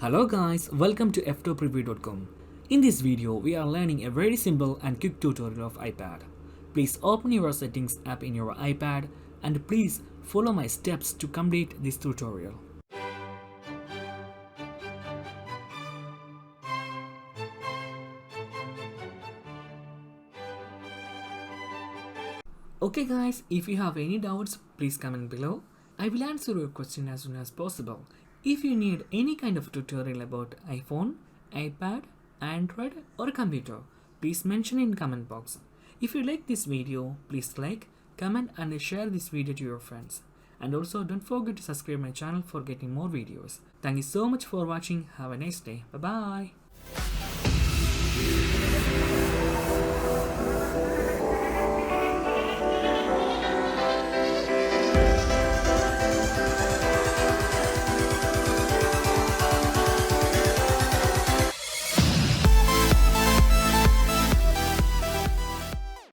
Hello guys, welcome to Ftopreview.com. In this video, we are learning a very simple and quick tutorial of iPad. Please open your settings app in your iPad and please follow my steps to complete this tutorial. Okay guys, if you have any doubts, please comment below. I will answer your question as soon as possible. If you need any kind of tutorial about iPhone, iPad, Android or computer, please mention in comment box. If you like this video, please like, comment and share this video to your friends. And also don't forget to subscribe my channel for getting more videos. Thank you so much for watching. Have a nice day. Bye bye.